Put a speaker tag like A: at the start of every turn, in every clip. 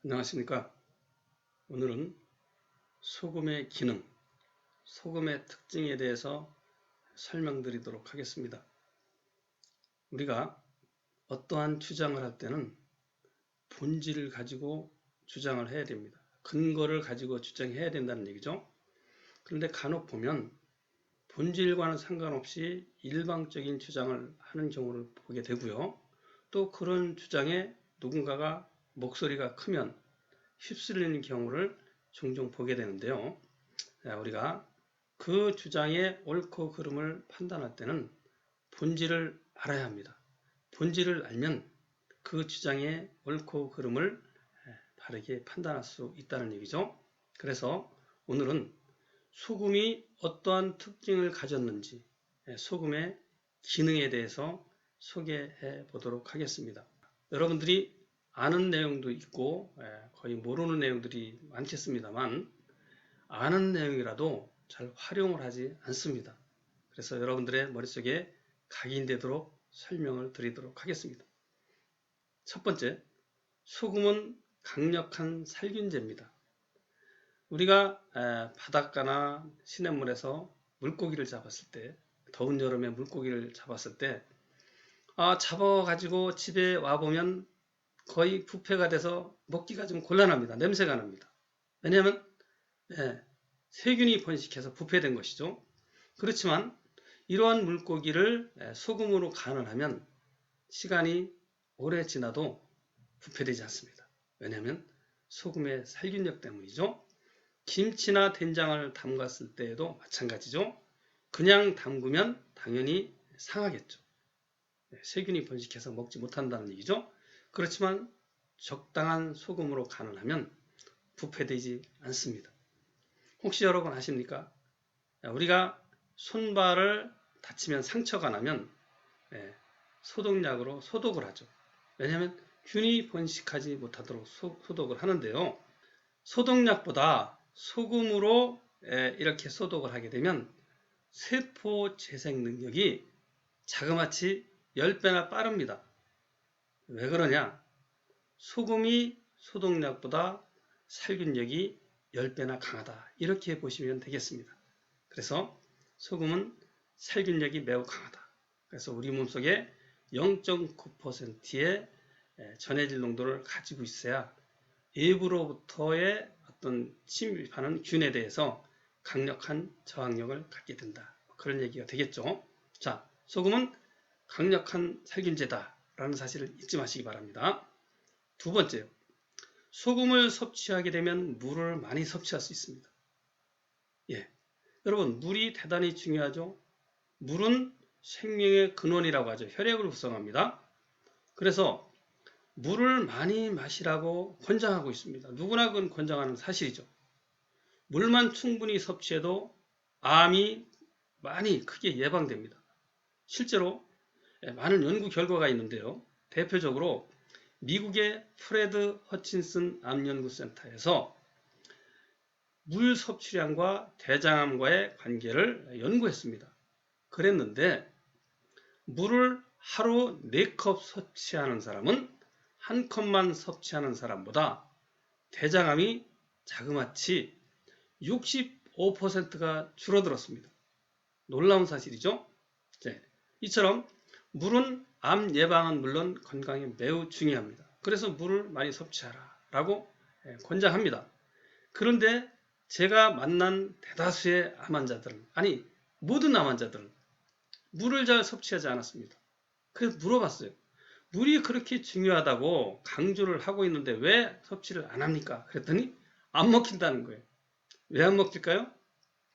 A: 안녕하십니까. 오늘은 소금의 기능, 소금의 특징에 대해서 설명드리도록 하겠습니다. 우리가 어떠한 주장을 할 때는 본질을 가지고 주장을 해야 됩니다. 근거를 가지고 주장해야 된다는 얘기죠. 그런데 간혹 보면 본질과는 상관없이 일방적인 주장을 하는 경우를 보게 되고요. 또 그런 주장에 누군가가 목소리가 크면 휩쓸리는 경우를 종종 보게 되는데요. 우리가 그 주장의 옳고 그름을 판단할 때는 본질을 알아야 합니다. 본질을 알면 그 주장의 옳고 그름을 바르게 판단할 수 있다는 얘기죠. 그래서 오늘은 소금이 어떠한 특징을 가졌는지 소금의 기능에 대해서 소개해 보도록 하겠습니다. 여러분들이 아는 내용도 있고 거의 모르는 내용들이 많겠습니다만 아는 내용이라도 잘 활용을 하지 않습니다. 그래서 여러분들의 머릿속에 각인되도록 설명을 드리도록 하겠습니다. 첫 번째, 소금은 강력한 살균제입니다. 우리가 바닷가나 시냇물에서 물고기를 잡았을 때, 더운 여름에 물고기를 잡았을 때 잡아가지고 집에 와보면 거의 부패가 돼서 먹기가 좀 곤란합니다. 냄새가 납니다. 왜냐하면 세균이 번식해서 부패된 것이죠. 그렇지만 이러한 물고기를 소금으로 간을 하면 시간이 오래 지나도 부패되지 않습니다. 왜냐하면 소금의 살균력 때문이죠. 김치나 된장을 담갔을 때에도 마찬가지죠. 그냥 담그면 당연히 상하겠죠. 세균이 번식해서 먹지 못한다는 얘기죠. 그렇지만 적당한 소금으로 간을 하면 부패되지 않습니다. 혹시 여러분 아십니까? 우리가 손발을 다치면 상처가 나면 소독약으로 소독을 하죠. 왜냐하면 균이 번식하지 못하도록 소독을 하는데요. 소독약보다 소금으로 이렇게 소독을 하게 되면 세포 재생 능력이 자그마치 10배나 빠릅니다. 왜 그러냐? 소금이 소독약보다 살균력이 10배나 강하다. 이렇게 보시면 되겠습니다. 그래서 소금은 살균력이 매우 강하다. 그래서 우리 몸속에 0.9%의 전해질 농도를 가지고 있어야 외부로부터의 어떤 침입하는 균에 대해서 강력한 저항력을 갖게 된다. 그런 얘기가 되겠죠. 자, 소금은 강력한 살균제다라는 사실을 잊지 마시기 바랍니다. 두 번째요. 소금을 섭취하게 되면 물을 많이 섭취할 수 있습니다. 여러분, 물이 대단히 중요하죠. 물은 생명의 근원이라고 하죠. 혈액을 구성합니다. 그래서 물을 많이 마시라고 권장하고 있습니다. 누구나 그건 권장하는 사실이죠. 물만 충분히 섭취해도 암이 많이 크게 예방됩니다. 실제로 많은 연구 결과가 있는데요. 대표적으로 미국의 프레드 허친슨 암연구센터에서 물 섭취량과 대장암과의 관계를 연구했습니다. 그랬는데 물을 하루 4컵 섭취하는 사람은 1컵만 섭취하는 사람보다 대장암이 자그마치 65%가 줄어들었습니다. 놀라운 사실이죠. 이처럼 물은 암 예방은 물론 건강에 매우 중요합니다. 그래서 물을 많이 섭취하라 라고 권장합니다. 그런데 제가 만난 대다수의 암 환자들은, 아니 모든 암 환자들은 물을 잘 섭취하지 않았습니다. 그래서 물어봤어요. 물이 그렇게 중요하다고 강조를 하고 있는데 왜 섭취를 안 합니까? 그랬더니 안 먹힌다는 거예요. 왜 안 먹힐까요?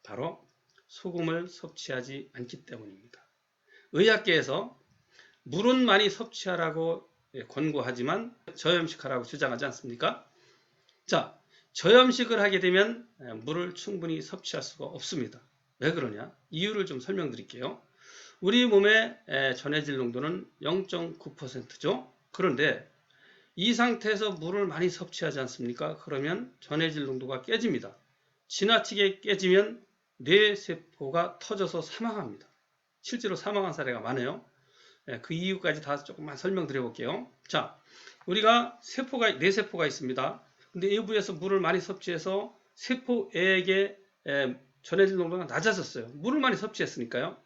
A: 바로 소금을 섭취하지 않기 때문입니다. 의학계에서 물은 많이 섭취하라고 권고하지만 저염식하라고 주장하지 않습니까? 자, 저염식을 하게 되면 물을 충분히 섭취할 수가 없습니다. 왜 그러냐? 이유를 좀 설명드릴게요. 우리 몸의 전해질 농도는 0.9%죠. 그런데 이 상태에서 물을 많이 섭취하지 않습니까? 그러면 전해질 농도가 깨집니다. 지나치게 깨지면 뇌세포가 터져서 사망합니다. 실제로 사망한 사례가 많아요. 그 이유까지 다 조금만 설명드려 볼게요. 자, 우리가 뇌세포가 있습니다. 근데 외부에서 물을 많이 섭취해서 세포에게 전해질 농도가 낮아졌어요. 물을 많이 섭취했으니까요.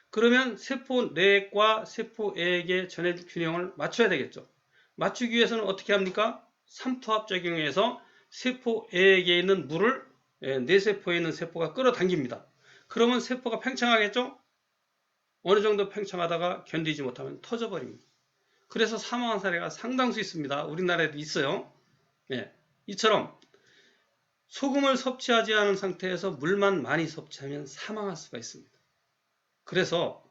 A: 그러면 세포 내과 세포에게 전해질 균형을 맞춰야 되겠죠. 맞추기 위해서는 어떻게 합니까? 삼투압작용에서 세포에게 있는 물을 뇌세포에 있는 세포가 끌어당깁니다. 그러면 세포가 팽창하겠죠? 어느 정도 팽창하다가 견디지 못하면 터져버립니다. 그래서 사망한 사례가 상당수 있습니다. 우리나라에도 있어요. 예, 이처럼 소금을 섭취하지 않은 상태에서 물만 많이 섭취하면 사망할 수가 있습니다. 그래서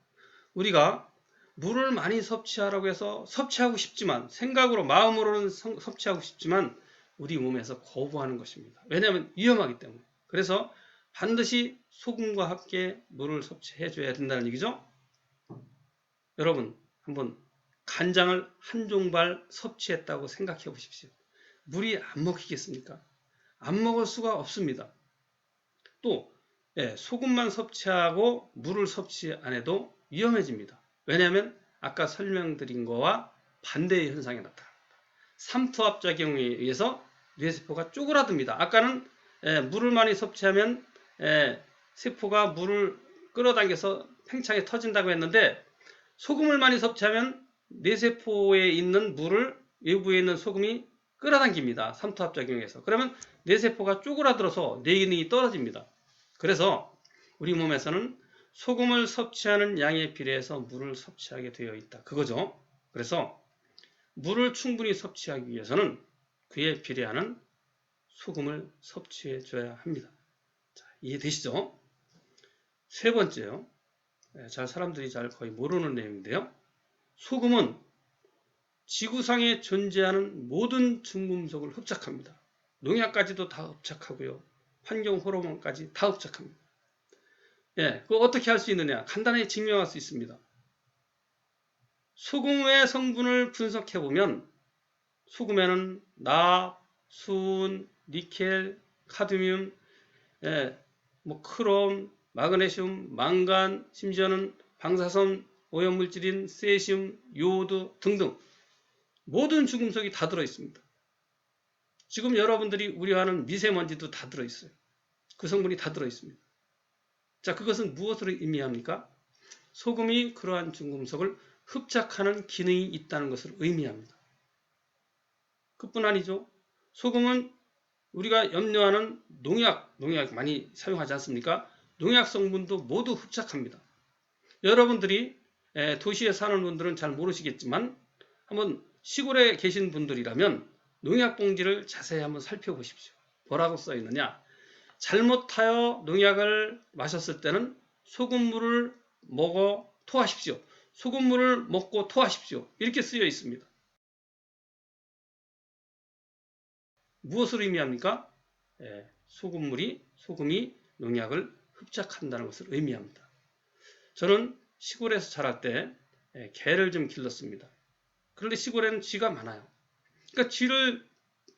A: 우리가 물을 많이 섭취하라고 해서 섭취하고 싶지만, 생각으로 마음으로는 섭취하고 싶지만 우리 몸에서 거부하는 것입니다. 왜냐하면 위험하기 때문에. 그래서 반드시 소금과 함께 물을 섭취해 줘야 된다는 얘기죠. 여러분, 한번 간장을 한 종발 섭취했다고 생각해 보십시오. 물이 안 먹히겠습니까? 안 먹을 수가 없습니다. 또 소금만 섭취하고 물을 섭취 안 해도 위험해집니다. 왜냐하면 아까 설명드린 거와 반대의 현상이 나타납니다. 삼투압작용에 의해서 뇌세포가 쪼그라듭니다. 아까는 물을 많이 섭취하면 세포가 물을 끌어당겨서 팽창에 터진다고 했는데, 소금을 많이 섭취하면 뇌세포에 있는 물을 외부에 있는 소금이 끌어당깁니다. 삼투압작용에서. 그러면 뇌세포가 쪼그라들어서 뇌 기능이 떨어집니다. 그래서 우리 몸에서는 소금을 섭취하는 양에 비례해서 물을 섭취하게 되어 있다. 그거죠. 그래서 물을 충분히 섭취하기 위해서는 그에 비례하는 소금을 섭취해 줘야 합니다. 자, 이해되시죠? 세 번째요. 사람들이 잘 거의 모르는 내용인데요. 소금은 지구상에 존재하는 모든 중금속을 흡착합니다. 농약까지도 다 흡착하고요. 환경 호르몬까지 다 흡착합니다. 그거 어떻게 할 수 있느냐? 간단히 증명할 수 있습니다. 소금의 성분을 분석해 보면 소금에는 납, 수은, 니켈, 카드뮴, 크롬, 마그네슘, 망간, 심지어는 방사선 오염물질인 세슘, 요오드 등등 모든 중금속이 다 들어있습니다. 지금 여러분들이 우려하는 미세먼지도 다 들어있어요. 그 성분이 다 들어있습니다. 자, 그것은 무엇을 의미합니까? 소금이 그러한 중금속을 흡착하는 기능이 있다는 것을 의미합니다. 그뿐 아니죠. 소금은 우리가 염려하는 농약 많이 사용하지 않습니까? 농약 성분도 모두 흡착합니다. 여러분들이 도시에 사는 분들은 잘 모르시겠지만 한번 시골에 계신 분들이라면 농약 봉지를 자세히 한번 살펴보십시오. 뭐라고 써 있느냐? 잘못하여 농약을 마셨을 때는 소금물을 먹어 토하십시오. 소금물을 먹고 토하십시오. 이렇게 쓰여 있습니다. 무엇을 의미합니까? 소금이 농약을 흡착한다는 것을 의미합니다. 저는 시골에서 자랄 때 개를 좀 길렀습니다. 그런데 시골에는 쥐가 많아요. 그러니까 쥐를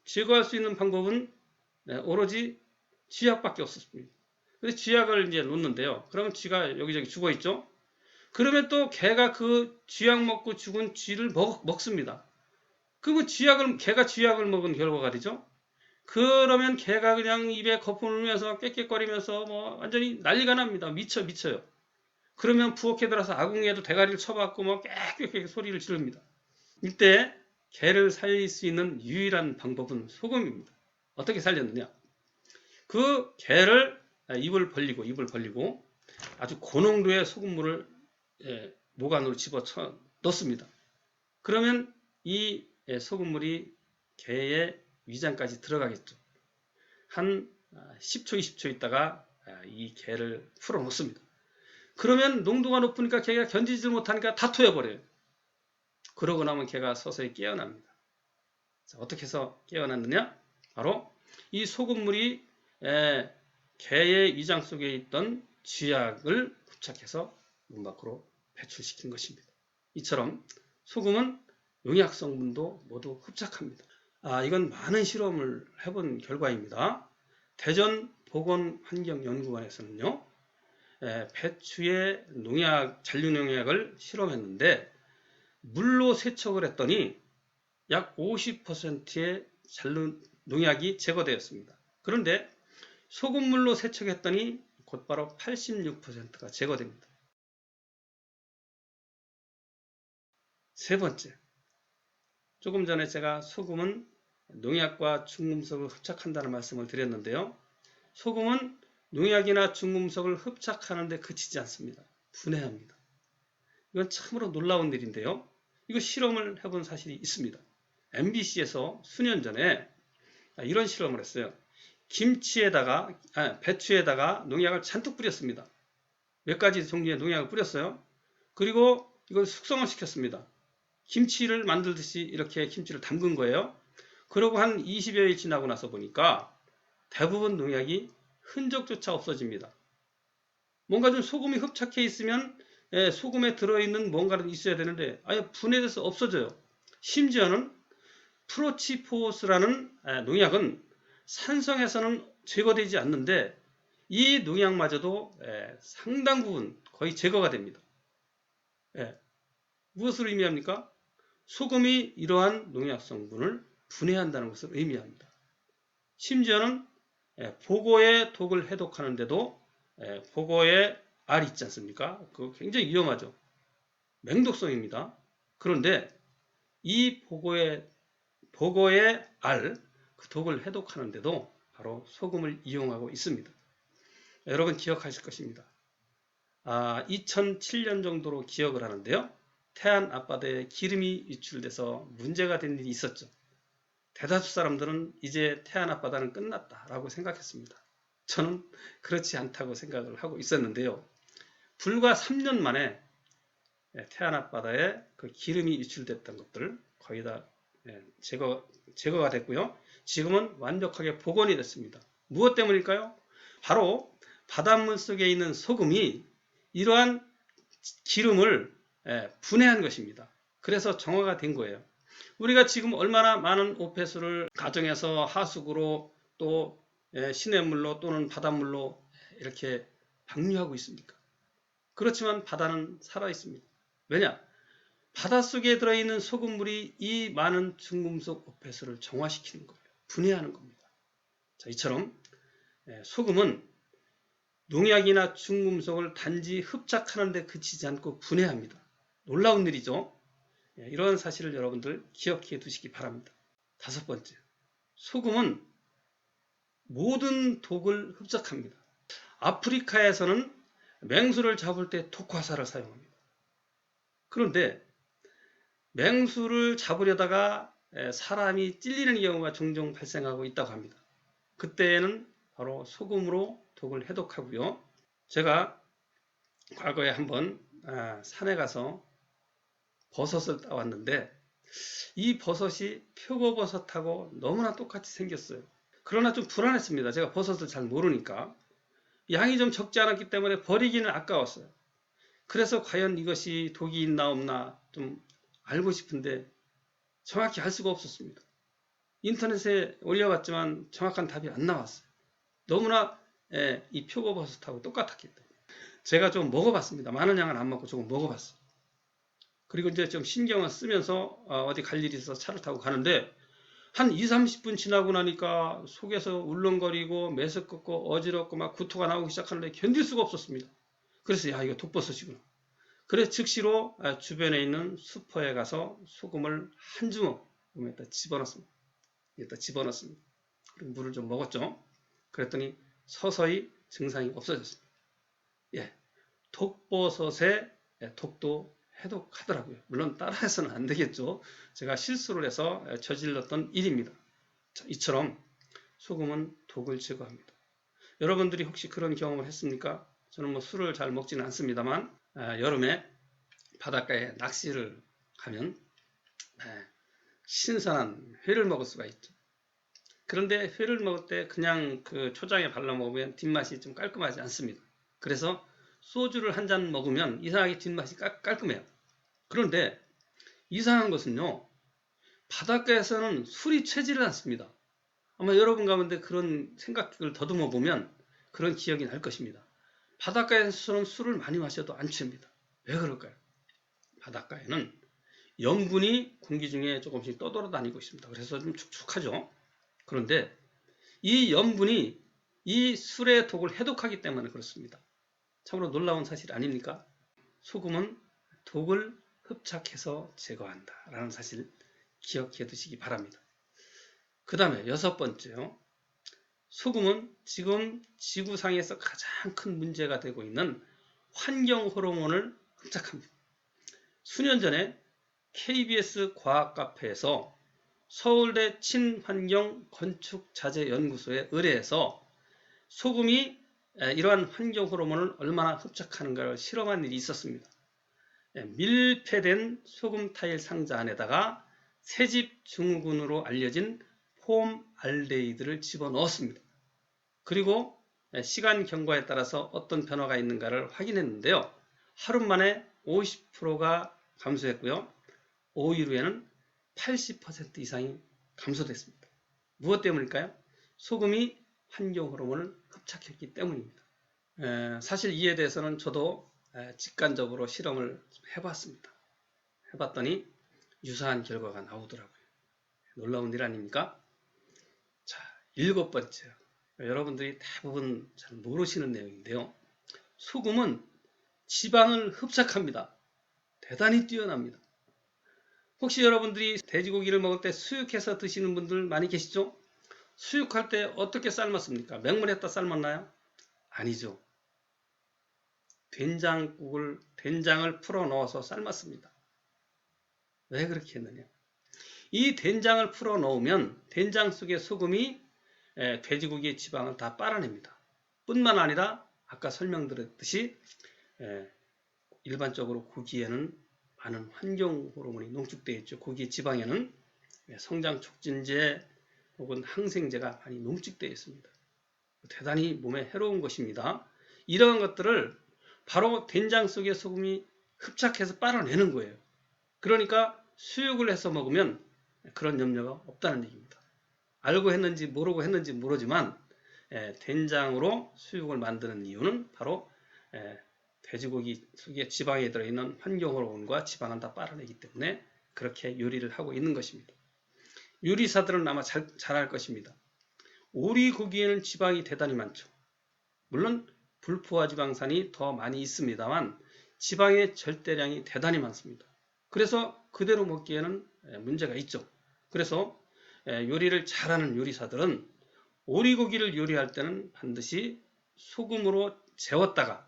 A: 제거할 수 있는 방법은 오로지 쥐약밖에 없었습니다. 그래서 쥐약을 이제 놓는데요. 그러면 쥐가 여기저기 죽어 있죠. 그러면 또 개가 그 쥐약 먹고 죽은 쥐를 먹습니다. 그러면 개가 쥐약을 먹은 결과가 되죠. 그러면 개가 그냥 입에 거품을 흘면서 꽥꽥거리면서 완전히 난리가 납니다. 미쳐요. 그러면 부엌에 들어서 아궁이에도 대가리를 쳐박고 꽥꽥 소리를 지릅니다. 이때 개를 살릴 수 있는 유일한 방법은 소금입니다. 어떻게 살렸느냐? 그 개를 입을 벌리고 아주 고농도의 소금물을 목 안으로 집어쳐 넣습니다. 그러면 이 소금물이 개의 위장까지 들어가겠죠. 한 10초, 20초 있다가 이 개를 풀어 놓습니다. 그러면 농도가 높으니까 개가 견디지 못하니까 다 토해버려요. 그러고 나면 개가 서서히 깨어납니다. 자, 어떻게 해서 깨어났느냐? 바로 이 소금물이 개의 위장 속에 있던 쥐약을 흡착해서 문 밖으로 배출시킨 것입니다. 이처럼 소금은 농약 성분도 모두 흡착합니다. 이건 많은 실험을 해본 결과입니다. 대전 보건환경연구원에서는요, 배추에 잔류농약을 실험했는데 물로 세척을 했더니 약 50%의 농약이 제거되었습니다. 그런데 소금물로 세척했더니 곧바로 86%가 제거됩니다. 세 번째, 조금 전에 제가 소금은 농약과 중금속을 흡착한다는 말씀을 드렸는데요. 소금은 농약이나 중금속을 흡착하는 데 그치지 않습니다. 분해합니다. 이건 참으로 놀라운 일인데요. 이거 실험을 해본 사실이 있습니다. MBC에서 수년 전에 이런 실험을 했어요. 배추에다가 농약을 잔뜩 뿌렸습니다. 몇 가지 종류의 농약을 뿌렸어요. 그리고 이걸 숙성을 시켰습니다. 김치를 만들듯이 이렇게 김치를 담근 거예요. 그러고 한 20여일 지나고 나서 보니까 대부분 농약이 흔적조차 없어집니다. 뭔가 좀 소금이 흡착해 있으면 소금에 들어있는 뭔가는 있어야 되는데 아예 분해돼서 없어져요. 심지어는 프로치포스라는 농약은 산성에서는 제거되지 않는데 이 농약마저도 상당 부분 거의 제거가 됩니다. 무엇을 의미합니까? 소금이 이러한 농약 성분을 분해한다는 것을 의미합니다. 심지어는 보고의 독을 해독하는데도 보고의 알이 있지 않습니까? 그거 굉장히 위험하죠. 맹독성입니다. 그런데 이 보고의 알, 그 독을 해독하는데도 바로 소금을 이용하고 있습니다. 여러분 기억하실 것입니다. 2007년 정도로 기억을 하는데요. 태안 앞바다에 기름이 유출돼서 문제가 된 일이 있었죠. 대다수 사람들은 이제 태안 앞바다는 끝났다라고 생각했습니다. 저는 그렇지 않다고 생각을 하고 있었는데요. 불과 3년 만에 태안 앞바다에 그 기름이 유출됐던 것들 거의 다 제거가 됐고요. 지금은 완벽하게 복원이 됐습니다. 무엇 때문일까요? 바로 바닷물 속에 있는 소금이 이러한 기름을 분해한 것입니다. 그래서 정화가 된 거예요. 우리가 지금 얼마나 많은 오폐수를 가정에서 하수구로 또 시냇물로 또는 바닷물로 이렇게 방류하고 있습니까? 그렇지만 바다는 살아 있습니다. 왜냐? 바닷속에 들어있는 소금물이 이 많은 중금속 오폐수를 정화시키는 거예요. 분해하는 겁니다. 자, 이처럼 소금은 농약이나 중금속을 단지 흡착하는 데 그치지 않고 분해합니다. 놀라운 일이죠. 이러한 사실을 여러분들 기억해 두시기 바랍니다. 다섯 번째, 소금은 모든 독을 흡착합니다. 아프리카에서는 맹수를 잡을 때 독화살을 사용합니다. 그런데 맹수를 잡으려다가 사람이 찔리는 경우가 종종 발생하고 있다고 합니다. 그때에는 바로 소금으로 독을 해독하고요. 제가 과거에 한번 산에 가서 버섯을 따왔는데 이 버섯이 표고버섯하고 너무나 똑같이 생겼어요. 그러나 좀 불안했습니다. 제가 버섯을 잘 모르니까. 양이 좀 적지 않았기 때문에 버리기는 아까웠어요. 그래서 과연 이것이 독이 있나 없나 좀 알고 싶은데 정확히 알 수가 없었습니다. 인터넷에 올려봤지만 정확한 답이 안 나왔어요. 너무나 이 표고버섯하고 똑같았기 때문에. 제가 좀 먹어봤습니다. 많은 양은 안 먹고 조금 먹어봤어요. 그리고 이제 좀 신경을 쓰면서 어디 갈 일이 있어서 차를 타고 가는데 한 20-30분 지나고 나니까 속에서 울렁거리고 메스껍고 어지럽고 막 구토가 나오기 시작하는데 견딜 수가 없었습니다. 그래서 이거 독버섯이구나. 그래서 즉시로 주변에 있는 슈퍼에 가서 소금을 한 주먹에다 집어넣습니다. 그리고 물을 좀 먹었죠. 그랬더니 서서히 증상이 없어졌습니다. 독버섯의 독도 해독하더라고요. 물론 따라해서는 안 되겠죠. 제가 실수를 해서 저질렀던 일입니다. 자, 이처럼 소금은 독을 제거합니다. 여러분들이 혹시 그런 경험을 했습니까? 저는 뭐 술을 잘 먹지는 않습니다만 여름에 바닷가에 낚시를 가면 신선한 회를 먹을 수가 있죠. 그런데 회를 먹을 때 그냥 그 초장에 발라 먹으면 뒷맛이 좀 깔끔하지 않습니다. 그래서 소주를 한 잔 먹으면 이상하게 뒷맛이 깔끔해요. 그런데 이상한 것은요. 바닷가에서는 술이 채지를 않습니다. 아마 여러분 가운데 그런 생각을 더듬어 보면 그런 기억이 날 것입니다. 바닷가에서는 술을 많이 마셔도 안 취합니다. 왜 그럴까요? 바닷가에는 염분이 공기 중에 조금씩 떠돌아다니고 있습니다. 그래서 좀 축축하죠. 그런데 이 염분이 이 술의 독을 해독하기 때문에 그렇습니다. 참으로 놀라운 사실 아닙니까? 소금은 독을 흡착해서 제거한다 라는 사실 기억해 두시기 바랍니다. 그 다음에 6번째요. 소금은 지금 지구상에서 가장 큰 문제가 되고 있는 환경 호르몬을 흡착합니다. 수년 전에 KBS 과학 카페에서 서울대 친환경 건축자재연구소에 의뢰해서 소금이 이러한 환경 호르몬을 얼마나 흡착하는가를 실험한 일이 있었습니다. 밀폐된 소금 타일 상자 안에다가 새집 증후군으로 알려진 폼알데히드를 집어넣었습니다. 그리고 시간 경과에 따라서 어떤 변화가 있는가를 확인했는데요. 하루 만에 50%가 감소했고요. 5일 후에는 80% 이상이 감소됐습니다. 무엇 때문일까요? 소금이 환경 호르몬을 흡착했기 때문입니다. 사실 이에 대해서는 저도 직관적으로 실험을 해봤습니다. 해봤더니 유사한 결과가 나오더라고요. 놀라운 일 아닙니까? 자, 7번째요. 여러분들이 대부분 잘 모르시는 내용인데요. 소금은 지방을 흡착합니다. 대단히 뛰어납니다. 혹시 여러분들이 돼지고기를 먹을 때 수육해서 드시는 분들 많이 계시죠? 수육할 때 어떻게 삶았습니까? 맹물에다 삶았나요? 아니죠. 된장을 풀어 넣어서 삶았습니다. 왜 그렇게 했느냐? 이 된장을 풀어 넣으면 된장 속의 소금이 돼지고기의 지방을 다 빨아냅니다. 뿐만 아니라 아까 설명드렸듯이 일반적으로 고기에는 많은 환경 호르몬이 농축되어 있죠. 고기 지방에는 성장 촉진제 혹은 항생제가 많이 농축되어 있습니다. 대단히 몸에 해로운 것입니다. 이러한 것들을 바로 된장 속의 소금이 흡착해서 빨아내는 거예요. 그러니까 수육을 해서 먹으면 그런 염려가 없다는 얘기입니다. 알고 했는지 모르고 했는지 모르지만 된장으로 수육을 만드는 이유는 바로 돼지고기 속에 지방에 들어있는 환경 호르몬과 지방을 다 빨아내기 때문에 그렇게 요리를 하고 있는 것입니다. 요리사들은 아마 잘 알 것입니다. 오리고기에는 지방이 대단히 많죠. 물론 불포화 지방산이 더 많이 있습니다만 지방의 절대량이 대단히 많습니다. 그래서 그대로 먹기에는 문제가 있죠. 그래서 요리를 잘하는 요리사들은 오리고기를 요리할 때는 반드시 소금으로 재웠다가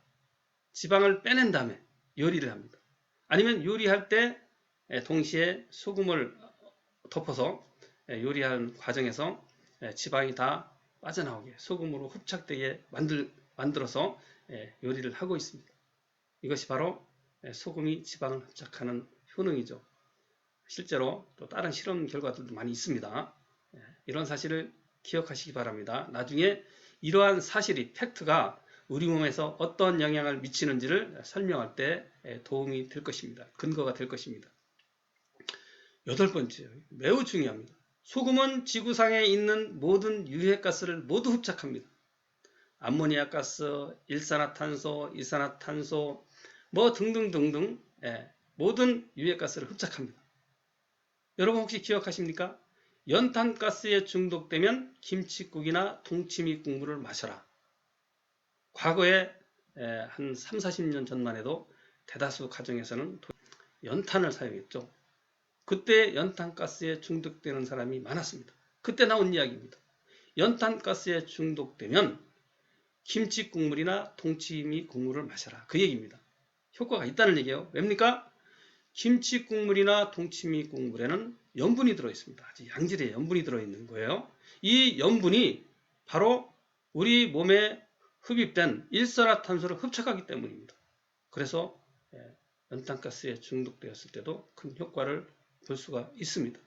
A: 지방을 빼낸 다음에 요리를 합니다. 아니면 요리할 때 동시에 소금을 덮어서 요리하는 과정에서 지방이 다 빠져나오게 소금으로 흡착되게 만들어서 요리를 하고 있습니다. 이것이 바로 소금이 지방을 흡착하는 효능이죠. 실제로 또 다른 실험 결과들도 많이 있습니다. 이런 사실을 기억하시기 바랍니다. 나중에 이러한 사실이 팩트가 우리 몸에서 어떤 영향을 미치는지를 설명할 때 도움이 될 것입니다. 근거가 될 것입니다. 8번째, 매우 중요합니다. 소금은 지구상에 있는 모든 유해가스를 모두 흡착합니다. 암모니아 가스, 일산화탄소, 이산화탄소, 뭐 등등등등 모든 유해가스를 흡착합니다. 여러분 혹시 기억하십니까? 연탄가스에 중독되면 김칫국이나 동치미 국물을 마셔라. 과거에 한 3, 40년 전만 해도 대다수 가정에서는 연탄을 사용했죠. 그때 연탄가스에 중독되는 사람이 많았습니다. 그때 나온 이야기입니다. 연탄가스에 중독되면 김치국물이나 동치미 국물을 마셔라. 그 얘기입니다. 효과가 있다는 얘기예요. 왜입니까? 김치국물이나 동치미 국물에는 염분이 들어있습니다. 아주 양질의 염분이 들어있는 거예요. 이 염분이 바로 우리 몸에 흡입된 일산화탄소를 흡착하기 때문입니다. 그래서 연탄가스에 중독되었을 때도 큰 효과를 볼 수가 있습니다.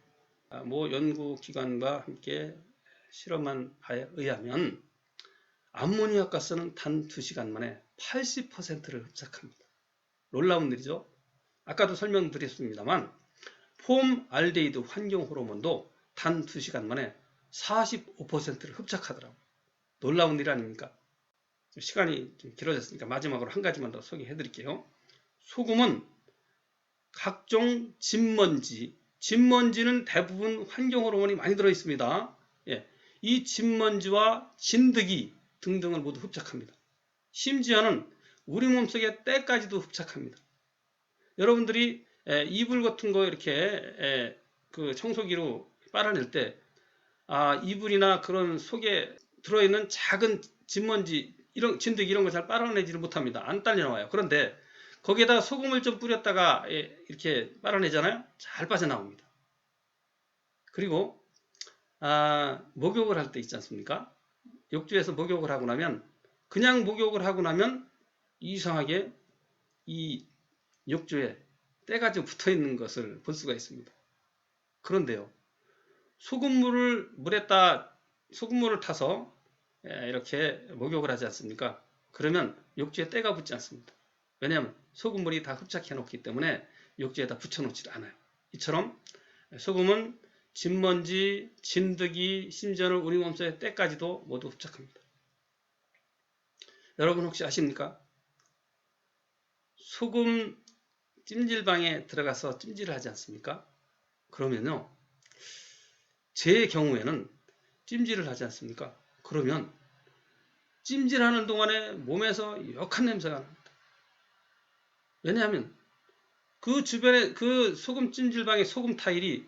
A: 모 연구기관과 함께 실험한 바에 의하면 암모니아 가스는 단 2시간 만에 80%를 흡착합니다. 놀라운 일이죠. 아까도 설명드렸습니다만 폼알데히드 환경 호르몬도 단 2시간 만에 45%를 흡착하더라고요. 놀라운 일 아닙니까? 시간이 좀 길어졌으니까 마지막으로 한 가지만 더 소개해 드릴게요. 소금은 각종 진먼지는 대부분 환경 호르몬이 많이 들어 있습니다. 이 진먼지와 진드기 등등을 모두 흡착합니다. 심지어는 우리 몸속에 때까지도 흡착합니다. 여러분들이 이불 같은 거 이렇게 그 청소기로 빨아낼 때 이불이나 그런 속에 들어있는 작은 진먼지, 진드기 이런 거 잘 빨아내지를 못합니다. 안 딸려 나와요. 그런데 거기에다가 소금을 좀 뿌렸다가 이렇게 빨아내잖아요. 잘 빠져나옵니다. 그리고 목욕을 할 때 있지 않습니까? 욕조에서 목욕을 하고 나면, 그냥 목욕을 하고 나면 이상하게 이 욕조에 때가 좀 붙어 있는 것을 볼 수가 있습니다. 그런데요, 소금물을 타서 이렇게 목욕을 하지 않습니까? 그러면 욕조에 때가 붙지 않습니다. 왜냐하면 소금물이 다 흡착해 놓기 때문에 욕조에다 붙여 놓지 않아요. 이처럼 소금은 진먼지, 진드기, 심지어는 우리 몸속의 때까지도 모두 흡착합니다. 여러분 혹시 아십니까? 소금 찜질방에 들어가서 찜질을 하지 않습니까? 그러면요, 제 경우에는 찜질을 하지 않습니까? 그러면 찜질하는 동안에 몸에서 역한 냄새가 납니다. 왜냐하면 그 주변에 그 소금 찜질방의 소금 타일이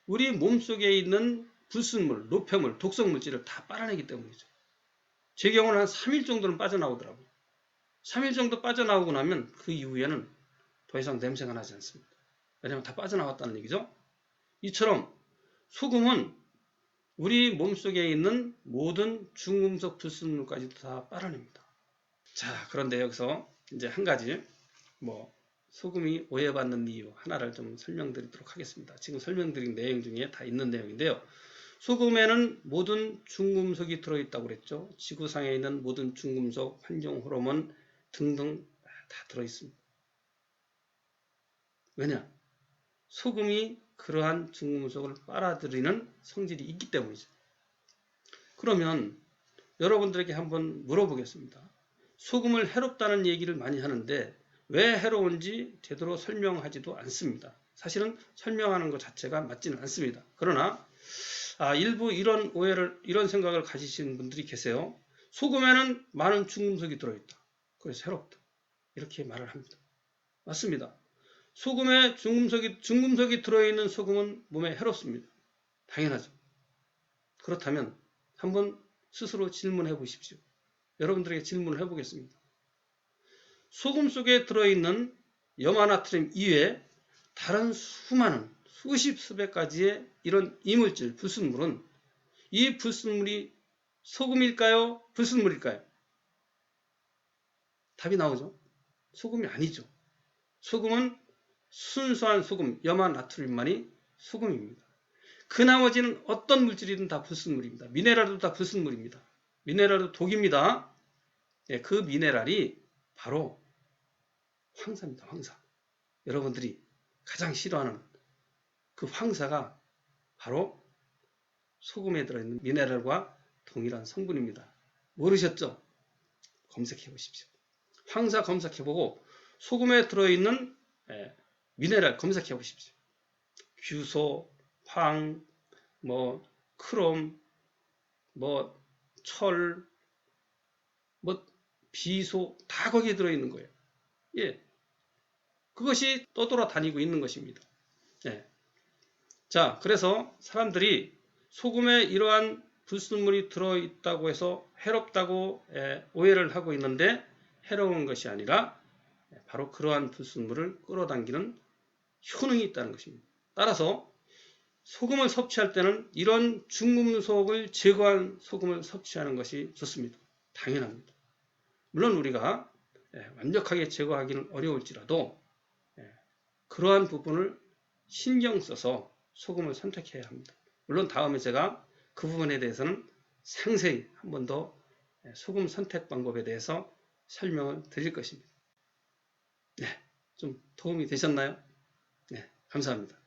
A: 우리 몸속에 있는 불순물, 노폐물, 독성 물질을 다 빨아내기 때문이죠. 제 경우는 한 3일 정도는 빠져나오더라고요. 3일 정도 빠져나오고 나면 그 이후에는 더 이상 냄새가 나지 않습니다. 왜냐하면 다 빠져나왔다는 얘기죠. 이처럼 소금은 우리 몸속에 있는 모든 중금속 불순물까지도 다 빨아냅니다. 자, 그런데 여기서 이제 한 가지 소금이 오해받는 이유 하나를 좀 설명드리도록 하겠습니다. 지금 설명드린 내용 중에 다 있는 내용인데요. 소금에는 모든 중금속이 들어있다고 그랬죠. 지구상에 있는 모든 중금속, 환경 호르몬 등등 다 들어있습니다. 왜냐? 소금이 그러한 중금속을 빨아들이는 성질이 있기 때문이죠. 그러면 여러분들에게 한번 물어보겠습니다. 소금을 해롭다는 얘기를 많이 하는데 왜 해로운지 제대로 설명하지도 않습니다. 사실은 설명하는 것 자체가 맞지는 않습니다. 그러나 일부 이런 생각을 가지시는 분들이 계세요. 소금에는 많은 중금속이 들어있다. 그래서 해롭다. 이렇게 말을 합니다. 맞습니다. 소금에 중금속이 들어있는 소금은 몸에 해롭습니다. 당연하죠. 그렇다면 한번 스스로 질문해 보십시오. 여러분들에게 질문을 해보겠습니다. 소금 속에 들어있는 염화나트륨 이외에 다른 수많은 수십 수백 가지의 이런 이물질, 불순물은 이 불순물이 소금일까요? 불순물일까요? 답이 나오죠. 소금이 아니죠. 소금은 순수한 소금, 염화나트륨만이 소금입니다. 그 나머지는 어떤 물질이든 다 불순물입니다. 미네랄도 다 불순물입니다. 미네랄도 독입니다. 그 미네랄이 바로 황사입니다. 황사. 여러분들이 가장 싫어하는 그 황사가 바로 소금에 들어있는 미네랄과 동일한 성분입니다. 모르셨죠? 검색해 보십시오. 황사 검색해보고 소금에 들어있는 미네랄 검색해 보십시오. 규소, 황, 크롬, 철, 비소 다 거기에 들어있는 거예요. 예, 그것이 떠돌아다니고 있는 것입니다. 예. 자, 그래서 사람들이 소금에 이러한 불순물이 들어있다고 해서 해롭다고 오해를 하고 있는데 해로운 것이 아니라 바로 그러한 불순물을 끌어당기는 효능이 있다는 것입니다. 따라서 소금을 섭취할 때는 이런 중금속을 제거한 소금을 섭취하는 것이 좋습니다. 당연합니다. 물론 우리가 완벽하게 제거하기는 어려울지라도 그러한 부분을 신경 써서 소금을 선택해야 합니다. 물론 다음에 제가 그 부분에 대해서는 상세히 한 번 더 소금 선택 방법에 대해서 설명을 드릴 것입니다. 네, 좀 도움이 되셨나요? 네, 감사합니다.